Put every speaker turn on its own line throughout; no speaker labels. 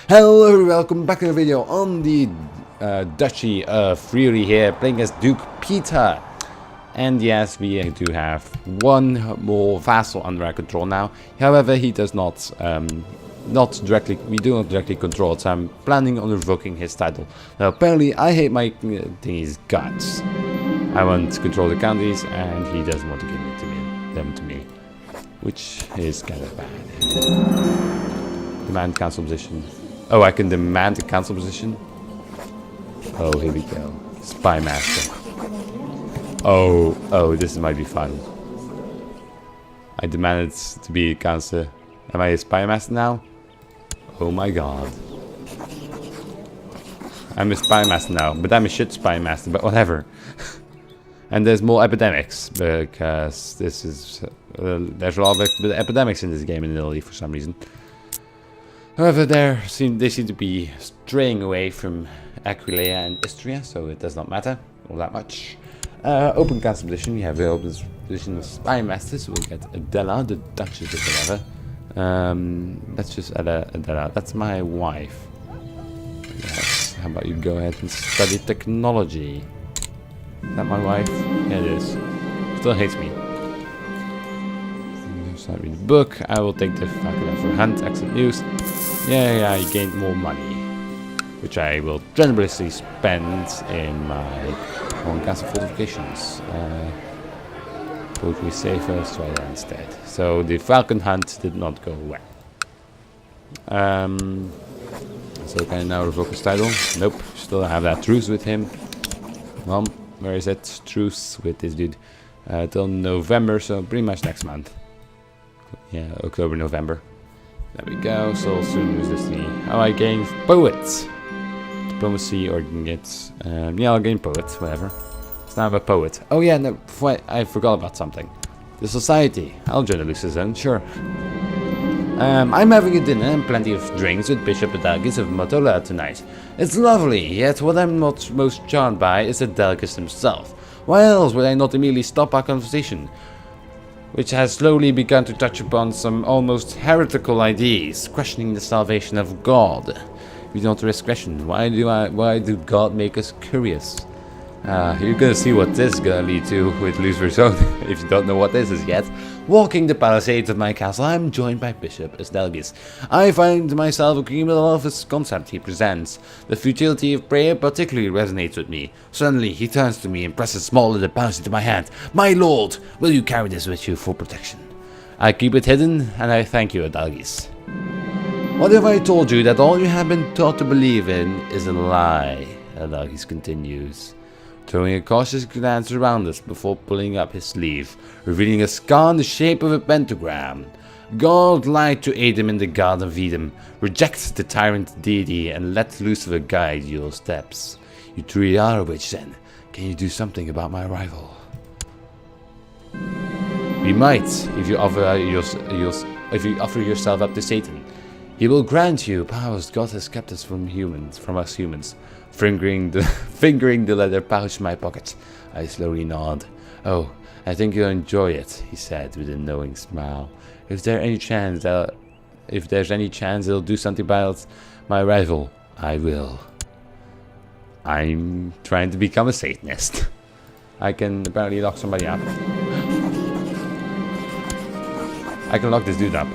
Hello, welcome back to the video on the Duchy of Fury here, playing as Duke Peter. And yes, we do have one more vassal under our control now. However, he does not, we do not directly control it, so I'm planning on revoking his title. Now, apparently, I hate my thingy's guts. I want to control the counties, and he doesn't want to give them to me, which is kind of bad. Demand council position. Oh, I can demand a council position? Oh, here we go. Spy master. Oh, this might be fun. I demanded to be a counselor. Am I a spy master now? Oh my god. I'm a spy master now, but I'm a shit spy master, but whatever. And there's more epidemics, because this is... there's a lot of epidemics in this game in Italy for some reason. However, they seem to be straying away from Aquileia and Istria, so it does not matter all that much. Open council position, we have the open position of spy masters, so we'll get Adela, the Duchess of whatever. Let's just add Adela, that's my wife. Yes, how about you go ahead and study technology? Is that my wife? Yeah, it is. Still hates me. Start reading the book. I will take the faculty for hunt. Excellent news. Yeah, I gained more money, which I will generously spend in my own castle fortifications. But we save Australia instead. So the falcon hunt did not go well. So can I now revoke his title? Nope. Still have that truce with him. Well, where is it? Truce with this dude till November, so pretty much next month. Yeah, October, November. There we go. So soon lose this thing. Oh, I gain poets. Diplomacy, or you can get. Yeah, I'll gain poet. Whatever. It's now a poet. Oh yeah, no, I forgot about something. The society. I'll join the Lucius Zone, sure. I'm having a dinner and plenty of drinks with Bishop Adalgis of Motola tonight. It's lovely, yet what I'm not most charmed by is Adalgis himself. Why else would I not immediately stop our conversation, which has slowly begun to touch upon some almost heretical ideas, questioning the salvation of God. We don't risk question. Why do God make us curious? You're gonna see what this is gonna lead to with Lucifer's Zone, if you don't know what this is yet. Walking the palisades of my castle, I'm joined by Bishop Asdelgis. I find myself agreeing with a lot of his concept he presents. The futility of prayer particularly resonates with me. Suddenly, he turns to me and presses a small little pouch into my hand. My lord, will you carry this with you for protection? I keep it hidden, and I thank you, Adalgis. What if I told you that all you have been taught to believe in is a lie? Adalgis continues, throwing a cautious glance around us before pulling up his sleeve, revealing a scar in the shape of a pentagram. God lied to Adam in the Garden of Eden. Reject the tyrant deity and let Lucifer guide your steps. You truly are a witch then. Can you do something about my arrival? We might, if you offer yourself up to Satan. He will grant you powers God has kept us from us humans. Fingering the leather pouch in my pocket, I slowly nod. Oh, I think you'll enjoy it, he said with a knowing smile. If there's any chance it'll do something about my rival, I will. I'm trying to become a Satanist. I can apparently lock somebody up. I can lock this dude up.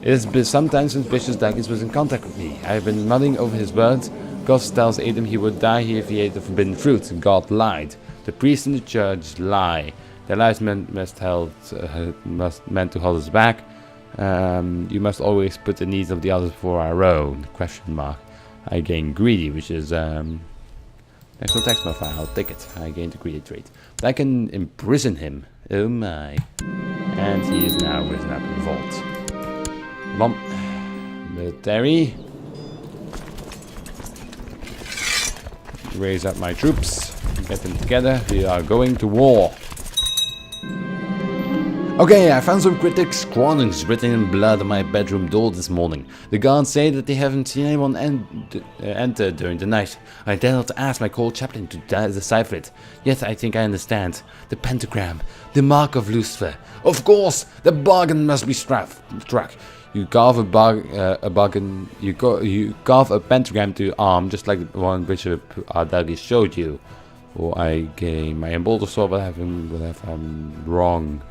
It has been some time since Bishop Daggins was in contact with me. I have been mulling over his words. God tells Adam he would die if he ate the forbidden fruit. God lied. The priest and the church lie. Their lies meant to hold us back. You must always put the needs of the others before our own. ? I gain greedy, which is next text modifier. I'll take it. I gained the greedy trait. But I can imprison him. Oh my! And he is now risen up in the vault. Military. Raise up my troops, get them together, we are going to war. Okay, I found some cryptic scrawlings written in blood on my bedroom door this morning. The guards say that they haven't seen anyone enter during the night. I dare not ask my cold chaplain to decipher it. Yet I think I understand. The pentagram, the mark of Lucifer. Of course, the bargain must be struck. You carve you carve a pentagram to your arm, just like the one Bishop Ardagi showed you. Or I gain my embolder sword, but I'm wrong.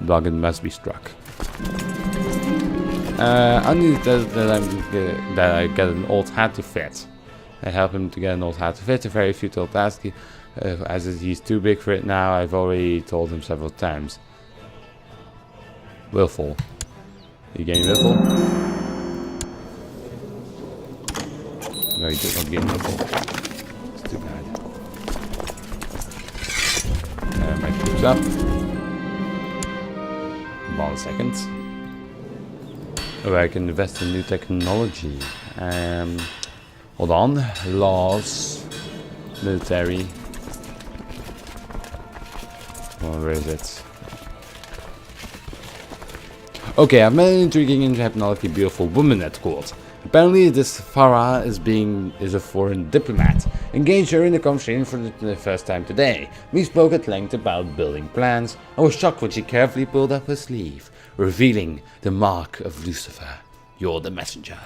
Bargain must be struck. I need that I get an old hat to fit. I help him to get an old hat to fit. A very futile task. As he's too big for it now, I've already told him several times. Willful. You gain willful? No, you did not gain willful. It's too bad. My troops up. 1 second. Oh, I can invest in new technology. Hold on. Laws. Military. Well, where is it? Okay, I've met an intriguing and hypnotically beautiful woman at court. Apparently, this Farah is a foreign diplomat. Engaged her in a conversation for the first time today. We spoke at length about building plans. I was shocked when she carefully pulled up her sleeve, revealing the mark of Lucifer. You're the messenger.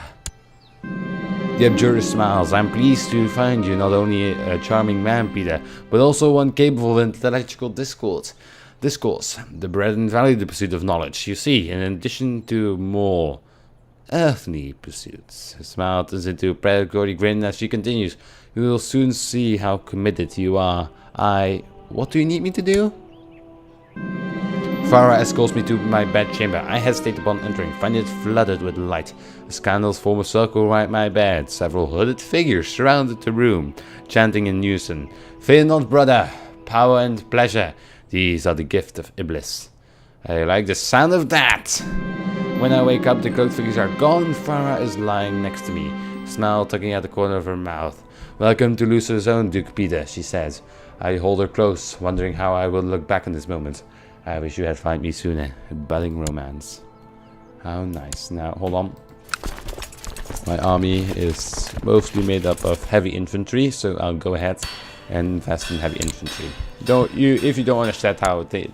The abjurer smiles. I'm pleased to find you not only a charming man, Peter, but also one capable of intellectual discourse. The brethren value the pursuit of knowledge. You see, in addition to more earthly pursuits. Her smile turns into a predatory grin as she continues. You will soon see how committed you are. What do you need me to do? Farah escorts me to my bedchamber. I hesitate upon entering, find it flooded with light. As candles form a circle around my bed. Several hooded figures surrounded the room, chanting in unison. Fear not, brother. Power and pleasure. These are the gift of Iblis. I like the sound of that. When I wake up, the cloaked figures are gone. Farah is lying next to me, smile tugging at the corner of her mouth. Welcome to Lucifer's own, Duke Peter, she says. I hold her close, wondering how I will look back on this moment. I wish you had found me sooner. A budding romance. How nice. Now, hold on. My army is mostly made up of heavy infantry, so I'll go ahead and invest in heavy infantry. If you don't understand how the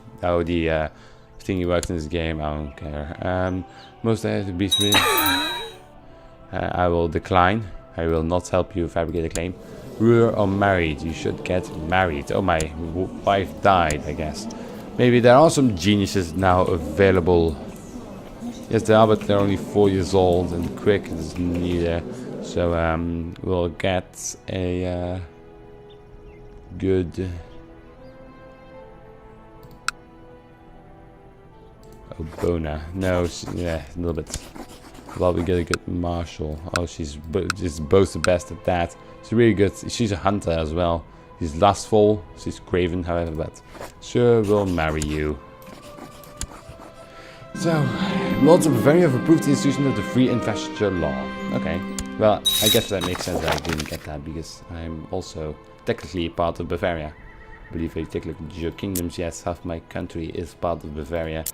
thingy works in this game, I don't care. Most I have to be sweet. I will decline. I will not help you fabricate a claim. Ruler or married? You should get married. Oh, my wife died, I guess. Maybe there are some geniuses now available. Yes, there are, but they're only 4 years old, and quick is neither. So, we'll get a good Bona. No, yeah, a little bit. Well, we get a good marshal. Oh, she's both the best at that. She's really good. She's a hunter as well. She's lustful. She's craven, however, but sure, we'll marry you. So, Lords of Bavaria have approved the institution of the free investiture law. Okay. Well, I guess that makes sense that I didn't get that, because I'm also technically part of Bavaria. I believe if you take a look at your kingdoms, yes, half my country is part of Bavaria.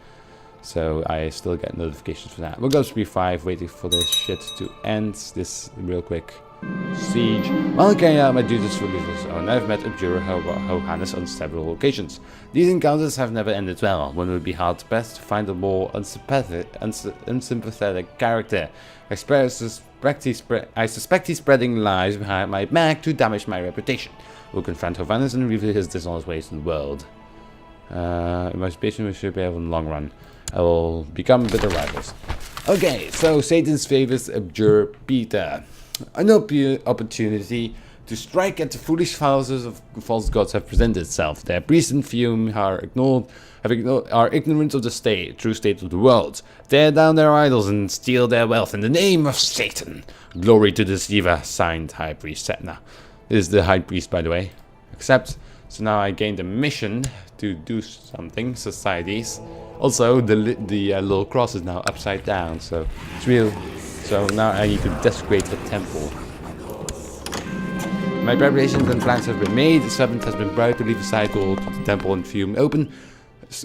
So I still get notifications for that. We'll go to P5, waiting for this shit to end. This real quick siege. While carrying out my duties for Lucifer's own, I've met Abjurer Johannes on several occasions. These encounters have never ended well. One would be hard pressed to find a more unsympathetic character. I suspect he's spreading lies behind my back to damage my reputation. We'll confront Johannes and reveal his dishonest ways to the world. Emancipation we should be able in the long run. I will become bitter rivals. Okay, so Satan's favors Abjurer Peter. An opportunity to strike at the foolish thousands of false gods have presented itself. Their priests and fume are ignorant of the true state of the world. Tear down their idols and steal their wealth in the name of Satan. Glory to the deceiver, signed High Priest Setna. This is the High Priest, by the way. Accept. So now I gained a mission to do something. Societies. Also, the little cross is now upside down, so it's real. So now I need to desecrate the temple. My preparations and plans have been made. The servant has been bribed to leave aside all the temple and fume open,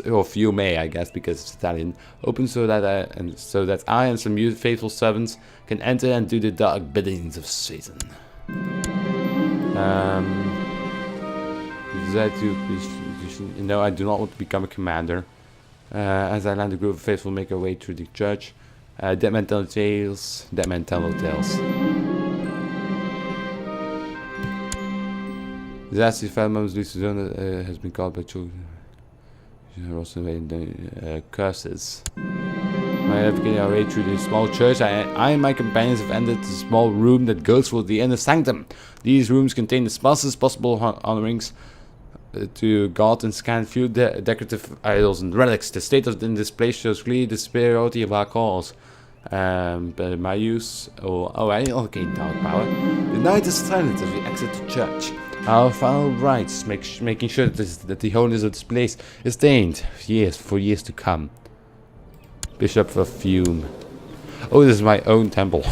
or fume, I guess, because it's Italian. Open so that I and some faithful servants can enter and do the dark biddings of Satan. No, I do not want to become a commander. As I land, the group of faithful make our way through the church. Dead men tell tales. Dead men tell no tales. Disaster 5 moments lose the zone has been called by children. Also curses. By navigating our way through the small church, I and my companions have entered the small room that goes for the inner sanctum. These rooms contain the sparsest possible honorings to God and scan few decorative idols and relics. The state in this place shows clearly the superiority of our cause. But my use... okay, dark power. The night is silent as we exit the church. Our foul rites making sure that the holiness of this place is stained for years to come. Bishop of Fume. Oh, this is my own temple.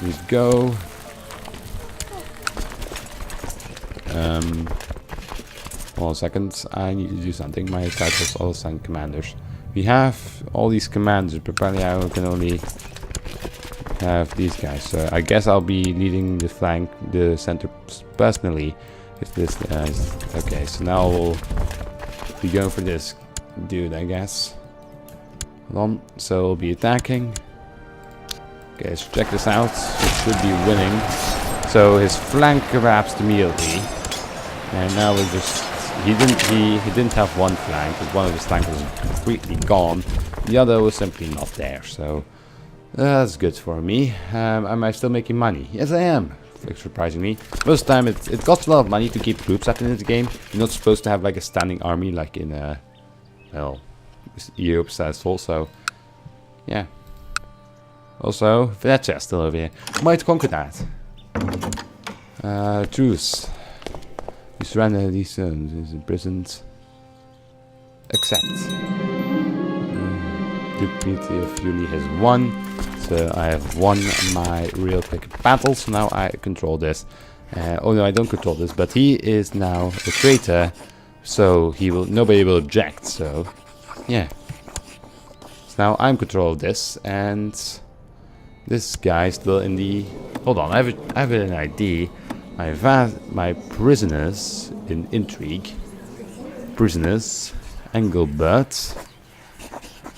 Let's go. 1 second. I need to do something. My titles all assign commanders. We have all these commanders, but apparently I can only have these guys. So I guess I'll be leading the center personally. If this okay, so now we'll be going for this dude, I guess. Hold on. So we'll be attacking. Okay, let's check this out. We should be winning. So his flank collapsed immediately, and now we're just. He didn't have one flank, but one of his flanks was completely gone. The other was simply not there. So that's good for me. Am I still making money? Yes, I am. Surprisingly, most of the time it costs a lot of money to keep troops up in this game. You're not supposed to have like a standing army like in well, Europe successful. So yeah. Also, Venezia is still over here. Might conquer that. Truce. You surrender these zones. Imprisoned. Accept. Deputy of Fury has won. So I have won my real quick battle. So now I control this. Oh no, I don't control this, but he is now a traitor. So nobody will object. So yeah. So now I'm control of this, and this guy still in the. Hold on, I have an ID. My prisoners in intrigue. Prisoners, Engelbert.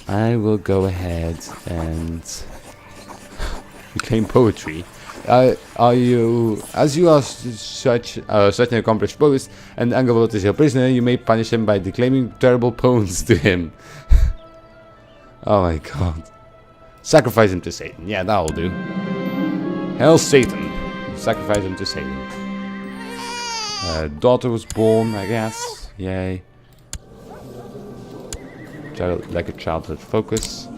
I will go ahead and reclaim poetry. Are you, as you are such an accomplished poet, and Engelbert is your prisoner, you may punish him by declaiming terrible poems to him. Oh my god. Sacrifice him to Satan. Yeah, that'll do. Hail Satan. Sacrifice him to Satan. Daughter was born, I guess. Yay. Like a childhood focus.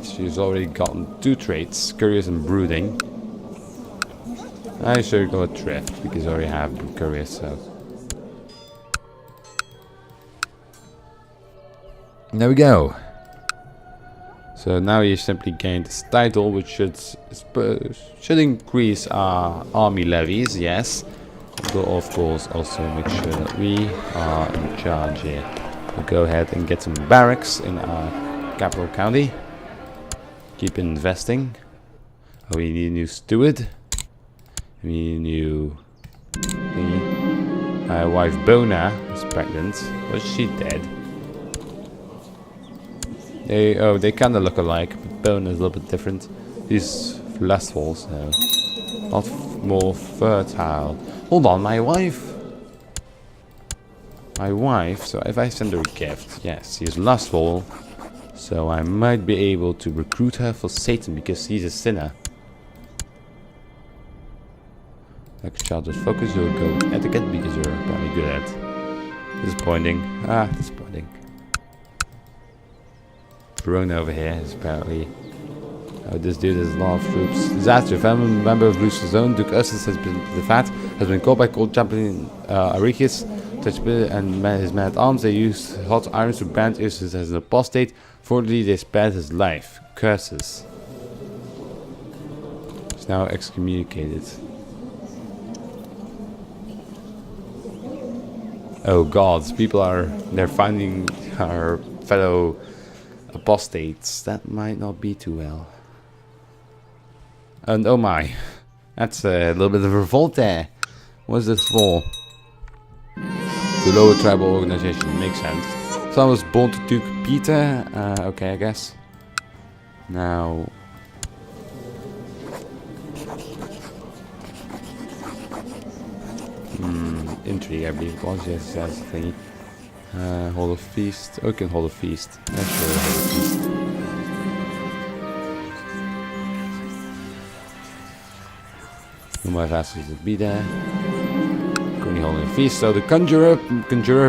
She's already gotten 2 traits, curious and brooding. I should go with thrift because I already have curious, so. There we go. So now you simply gained this title, which should increase our army levies, yes. But of course also make sure that we are in charge here. We'll go ahead and get some barracks in our capital county. Keep investing. Oh, we need a new steward. We need a new thingy. My wife Bona is pregnant. Was she dead? They kind of look alike, but Bona is a little bit different. He's lustful, so not more fertile. Hold on, my wife. So if I send her a gift, yes, she's lustful, so I might be able to recruit her for Satan because he's a sinner. Like childhood focus, you'll go with etiquette because you're probably good at. Disappointing. Disappointing. Verona over here is apparently. Oh, this dude has a lot of troops. Disaster. Family member of Lucius Zone, Duke Ursus has been caught by cold champion Arichis, and his men at arms. They used hot irons to brand Ursus as an apostate. Fortunately, they spared his life. Curses. He's now excommunicated. Oh god, they're finding our fellow apostates. That might not be too well. And oh my, that's a little bit of revolt there. What's this for? To lower tribal organization. Makes sense. So I was born to Duke Peter. Okay, I guess. Now... intrigue, I believe it was. Yes, that's the thing. Hold a feast. Oh, can hold a feast. Yeah, sure, hold a feast. No, my vassals will be there. Currently holding a feast. So the conjurer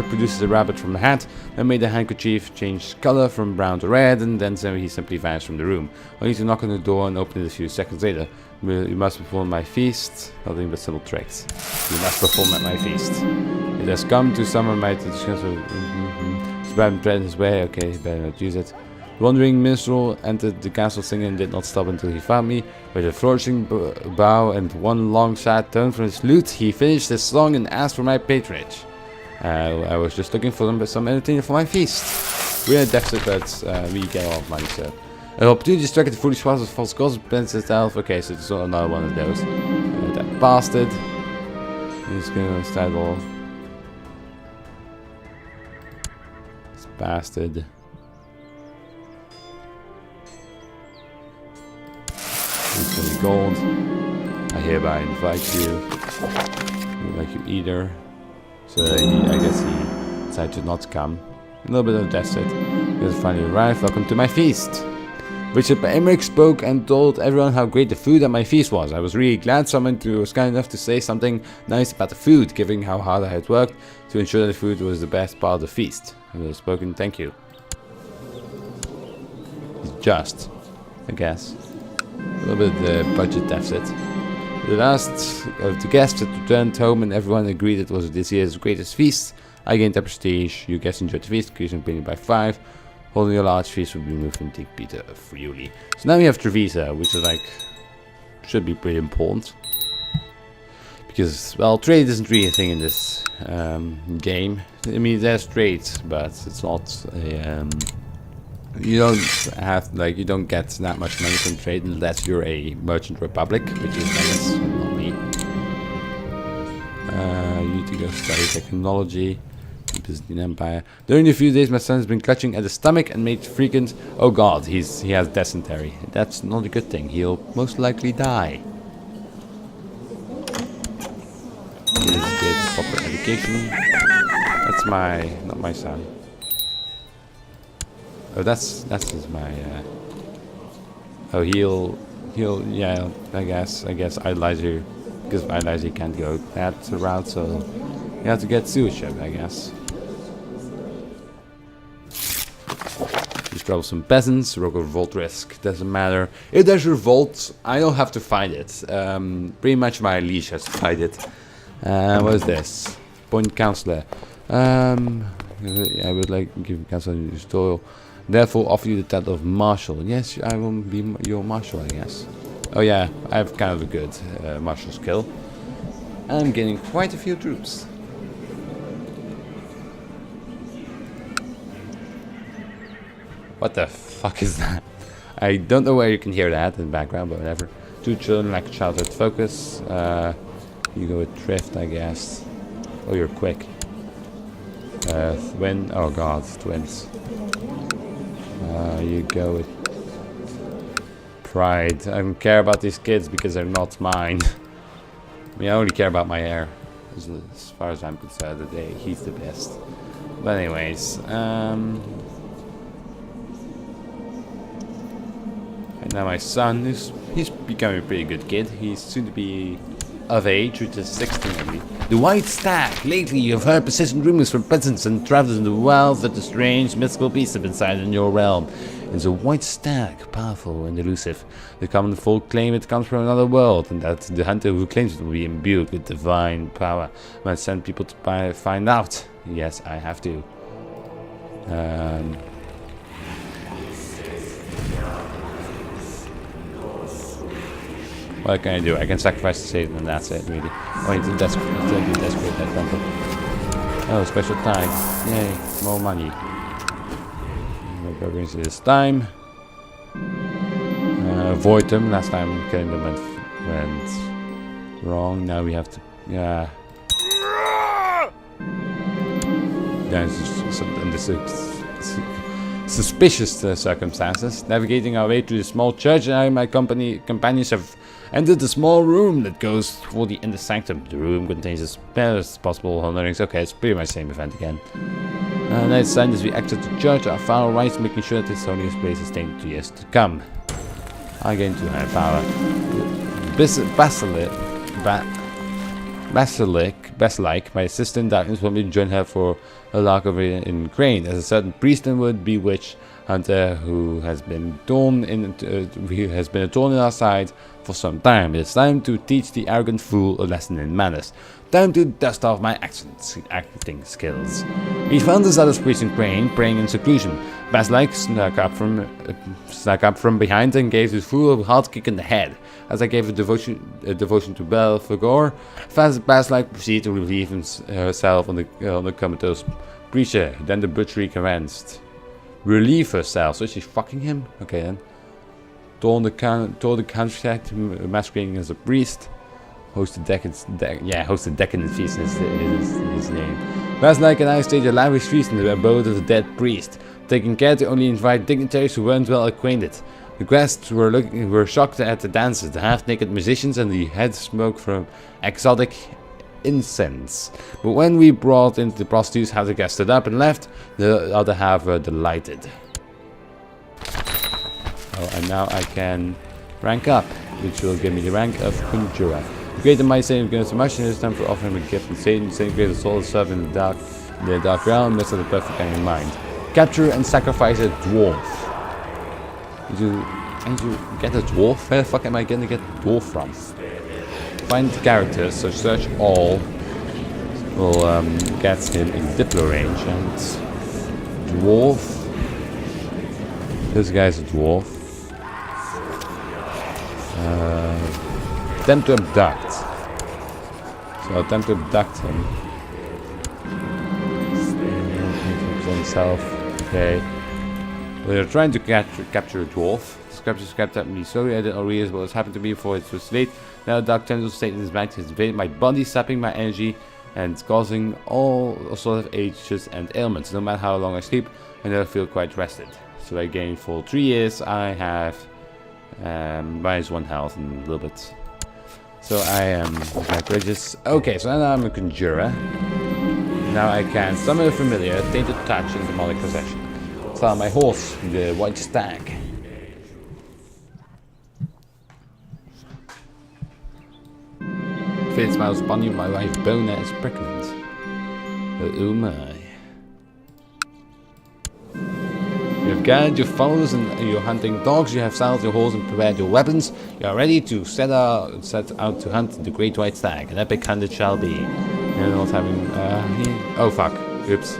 produces a rabbit from the hat and made the handkerchief change color from brown to red, and then he simply vanished from the room. I need to knock on the door and open it a few seconds later. You must perform my feast. Nothing but simple tricks. You must perform at my feast. It has come to summon my bread in his way. Okay, he better not use it. The wandering minstrel entered the castle singing and did not stop until he found me. With a flourishing bow and one long sad tone from his lute, he finished his song and asked for my patronage. I was just looking for some entertainment for my feast. We're in a deficit, but we get a lot of money, so. An opportunity struck at the foolish was false gossip, Princess Elf. Okay, so it's another one of those. That bastard. He's gonna start all. This bastard. He's gonna be gold. I hereby invite you. Like you either. So I guess he decided to not come. A little bit of deficit. He has finally arrived. Welcome to my feast. Bishop Emmerich spoke and told everyone how great the food at my feast was. I was really glad someone was kind enough to say something nice about the food, given how hard I had worked to ensure that the food was the best part of the feast. I was spoken, thank you. It's just, I guess. A little bit of the budget deficit. The last of the guests had returned home and everyone agreed it was this year's greatest feast. I gained a prestige. You guests enjoyed the feast, increasing opinion by 5. Holding a large feast will be moved from Dick Peter freely. So now we have Trevisa, which is like, should be pretty important. Because, well, trade isn't really a thing in this game. I mean, there's trade, but it's not a, you don't have, like, you don't get that much money from trade unless you're a merchant republic, which is, I guess, not me. You need to go study technology. Byzantine Empire. During a few days, my son has been clutching at his stomach and made frequent. Oh God, he has dysentery. That's not a good thing. He'll most likely die. Let's get proper education. That's not my son. Oh, that's my. Oh, he'll. Yeah, I guess idolizer, because idolizer can't go that route, so you have to get stewardship, I guess. These troublesome peasants, rogue revolt risk, doesn't matter. If there's revolt, I don't have to fight it. Pretty much my liege has to fight it. What is this? Point counselor. I would like to give counsel your tutorial. Therefore, offer you the title of marshal. Yes, I will be your marshal, I guess. Oh yeah, I have kind of a good martial skill. I'm getting quite a few troops. What the fuck is that? I don't know where you can hear that in the background, but whatever. 2 children like childhood focus. You go with thrift, I guess. Oh, you're quick. Twin. Oh god, twins. You go with pride. I don't care about these kids because they're not mine. I mean, I only care about my heir. As far as I'm concerned, he's the best. But anyways, and now my son, he's becoming a pretty good kid. He's soon to be of age, which is 16 maybe. The White Stag. Lately you have heard persistent rumors from peasants and travelers in the wild that a strange mythical beast have been sighted in your realm. It's a white stag, powerful and elusive. The common folk claim it comes from another world, and that the hunter who claims it will be imbued with divine power. I must send people to find out. Yes, I have to. What can I do? I can sacrifice the Satan and that's it, really. Oh, I need to desperate that temple. Oh, special time. Yay, more money. We'll go into this time. Avoid them. Last time killing them went wrong. Now we have to... Yeah. under suspicious circumstances. Navigating our way through the small church, I and my companions have entered the small room that goes toward the inner sanctum. The room contains as best possible honorings. Okay, it's pretty much the same event again. Next time as we exit the church, our foul rites, making sure that this holiest place is staying to years to come. I gain 2 high power. Basilic, my assistant, darkness will be join her for a lark over in Crane. As a certain priest and would be witch hunter who has been a thorn in our side for some time. It's time to teach the arrogant fool a lesson in manners. Time to dust off my acting skills. We found this other priest in Crane praying in seclusion. Basilic snuck up from behind and gave the fool a hard kick in the head. As I gave a devotion to Belphegor, Basilic proceeded to relieve herself on the comatose preacher. Then the butchery commenced. Relieve herself, so she's fucking him? Okay then. Tore the countryside, masquerading as a priest. Hosted decadent feast is his name. Basilic and I staged a lavish feast in the abode of the dead priest, taking care to only invite dignitaries who weren't well acquainted. The guests were shocked at the dances, the half-naked musicians, and the head smoke from exotic incense. But when we brought in the prostitutes, half the guests stood up and left, the other half were delighted. Oh, and now I can rank up, which will give me the rank of Conjurer. The great and mighty Satan gives so much, and it is time for offering him a gift. And Satan, Satan great soul, serve in the dark realm, midst of the perfect end in mind. Capture and sacrifice a dwarf. Need to get a dwarf? Where the fuck am I gonna get a dwarf from? Find characters, so search all will get him in Diplo range. And dwarf. This guy's a dwarf. Attempt to abduct. So attempt to abduct him. Himself. Okay. We're trying to capture a dwarf. Scraps scrapped at me. Sorry, I didn't realize what was happened to me before it was late. Now the dark tendrils state in his mind has invaded my body, sapping my energy and causing all sorts of ages and ailments. No matter how long I sleep, I never feel quite rested. So I gain for 3 years. I have -1 health and a little bit. So I am courageous. Okay, so now I'm a conjurer. Now I can summon a familiar, tainted touch, and demonic possession. So my horse, the white stag. Fate smiles upon you, my wife Bona is pregnant. Oh my. You have gathered your followers and you're hunting dogs, you have saddled your horse and prepared your weapons. You are ready to set out to hunt the great white stag. An epic hunt it shall be. You're not having... oh fuck. Oops.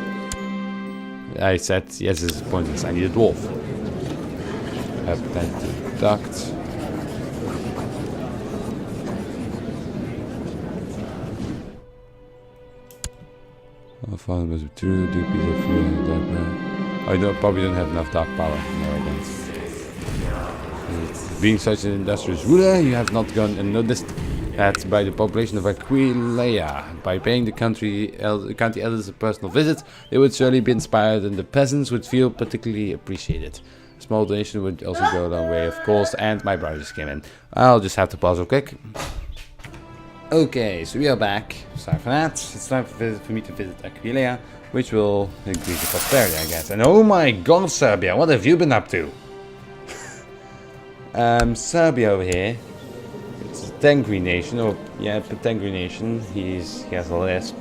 I said, yes, this is pointless. I need a dwarf. Then duct. I found it was true. Do piece of fear. I probably don't have enough dark power. No, I don't. Being such an industrious ruler, you have not gone unnoticed that by the population of Aquileia. By paying the county elders a personal visit, they would surely be inspired and the peasants would feel particularly appreciated. A small donation would also go a long way, of course, and my brother just came in. I'll just have to pause real quick. Okay, so we are back. Sorry for that. It's time for me to visit Aquileia, which will increase the prosperity, I guess. And oh my god, Serbia, what have you been up to? Serbia over here. It's a Tengri nation, or yeah, Tengri nation. He has a lisp.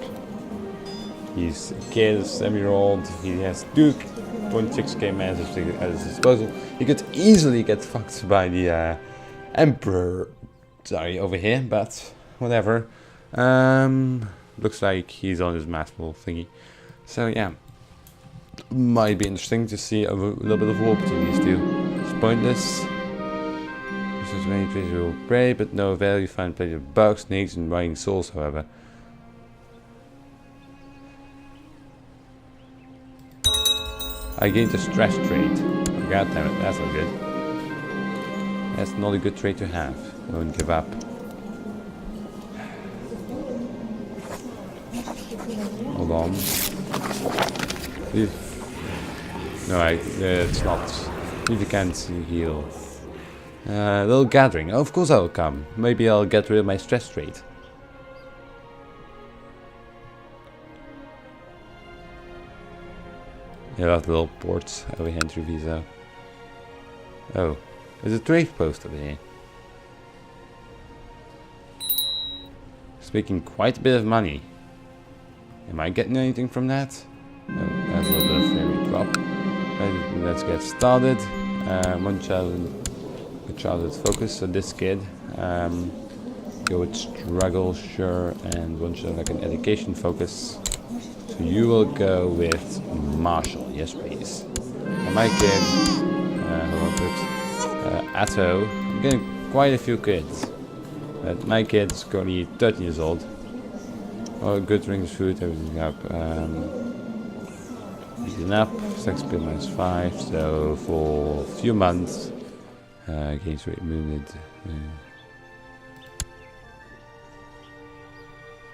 He's a kid, 7-year-old. He has 2.6k men at his disposal. He could easily get fucked by the emperor. Sorry, over here, but whatever. Looks like he's on his masterful thingy. So yeah, might be interesting to see a little bit of war between these two. It's pointless. This is many trees will prey, but no avail. You find plenty of bugs, snakes, and riding souls, however. I gained a stress trait. Oh, god damn it, that's not good. That's not a good trait to have. I wouldn't give up. Hold on. No, it's not. If you can't heal. Little gathering. Oh, of course I'll come. Maybe I'll get rid of my stress rate. Yeah, that little ports over here in Treviso. Oh, there's a trade post over here. Speaking quite a bit of money. Am I getting anything from that? Oh, that's a little bit of fairy drop. Let's get started. One childhood focus. So this kid, go with struggle, sure, and one should have like an education focus. So you will go with Marshall, yes please. And my kid, hold on folks, Atto, I'm getting quite a few kids. But my kid's currently 13 years old. Oh, good rings, food, everything up. Eating up, sex appeal -5, so for a few months, gains rate movement.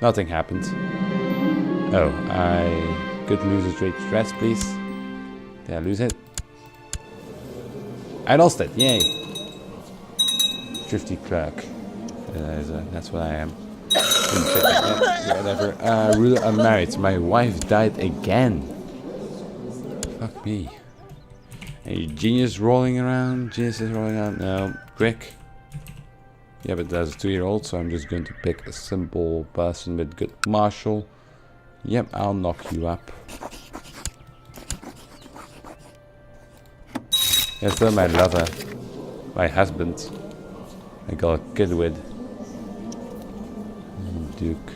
Nothing happened. Oh, I could lose a trade stress, please. Did I lose it? I lost it, yay! Thrifty clerk. That's what I am. Yeah, whatever. Ruler unmarried. My wife died again. Fuck me. Any genius rolling around? Genius is rolling around? No. Quick. Yeah, but that's a 2-year-old, so I'm just going to pick a simple person with good martial. Yep, I'll knock you up. You're still my lover. My husband. I got a kid with. Duke.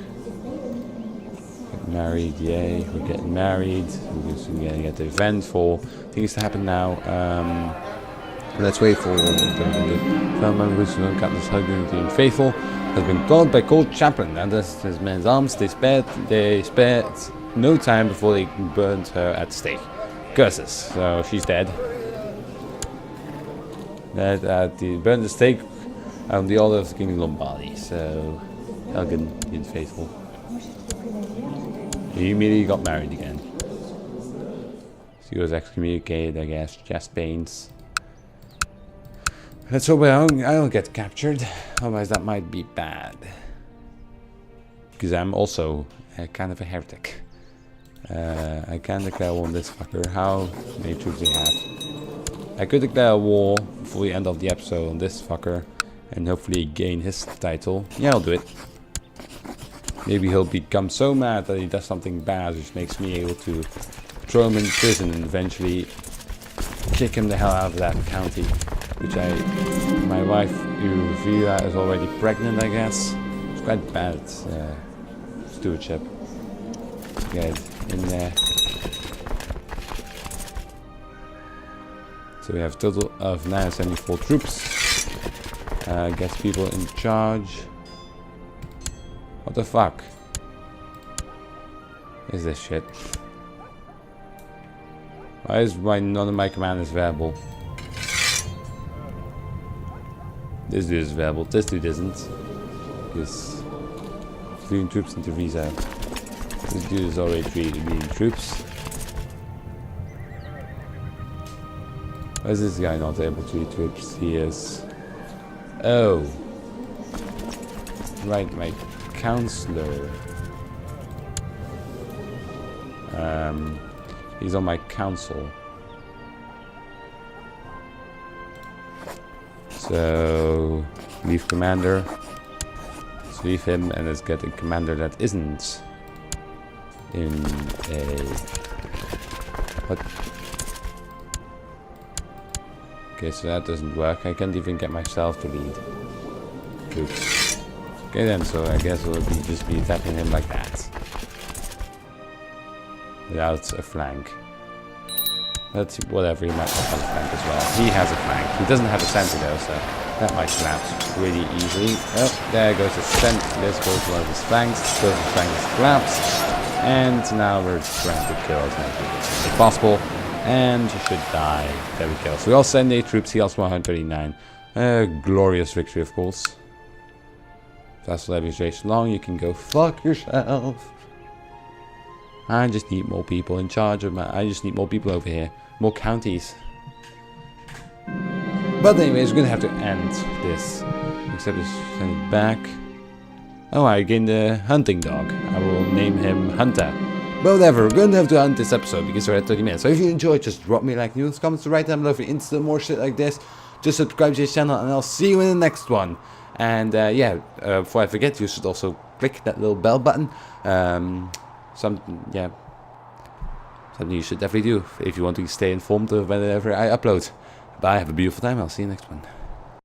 Get married, yay. We're getting married. We're just gonna get the event for things to happen now. Let's wait for the film members who got this husband being faithful. Has been called by cold chaplain and his men's arms. They spared no time before they burned her at the stake. Curses. So she's dead. They burned the stake on the order of the King of Lombardy. So Helgen, the unfaithful. He immediately got married again. She was excommunicated, I guess. Chest pains. Let's hope I don't get captured. Otherwise that might be bad. Because I'm also kind of a heretic. I can declare war on this fucker. How many troops do you have? I could declare war before the end of the episode on this fucker. And hopefully gain his title. Yeah, I'll do it. Maybe he'll become so mad that he does something bad, which makes me able to throw him in prison and eventually kick him the hell out of that county. Which my wife, Uvila, is already pregnant, I guess. It's quite bad stewardship. Get in there. So we have a total of 974 troops. Gets people in charge. What the fuck is this shit? Why is none of my commanders available? This dude is available, this dude isn't. Because leading troops into Visa. This dude is already leading troops. Why is this guy not able to lead troops? He is. Oh. Right, my counselor. He's on my council. So leave commander. Let's leave him and let's get a commander that isn't in a what? Okay, so that doesn't work. I can't even get myself to lead troops. Okay then, so I guess we'll just be attacking him like that. Without a flank. But whatever, he might have a flank as well. He has a flank. He doesn't have a center though, so that might collapse really easily. Oh, there goes his center. This goes one of his flanks. Goes his flank is collapsed. And now we're trying to kill as many people as possible. And he should die. There we go. So we all send 8 troops. He also 139. Glorious victory, of course. If that's the administration long, you can go fuck yourself. I just need more people in charge of I just need more people over here. More counties. But anyways, we're gonna have to end this. Except to send it back. Oh, I gained a hunting dog. I will name him Hunter. But whatever, we're gonna have to end this episode because we're at 30 minutes. So if you enjoyed, just drop me a like, news, comments, right down below if you're into more shit like this. Just subscribe to this channel and I'll see you in the next one. And before I forget, you should also click that little bell button. Something you should definitely do if you want to stay informed of whenever I upload. Bye, have a beautiful time, I'll see you next one.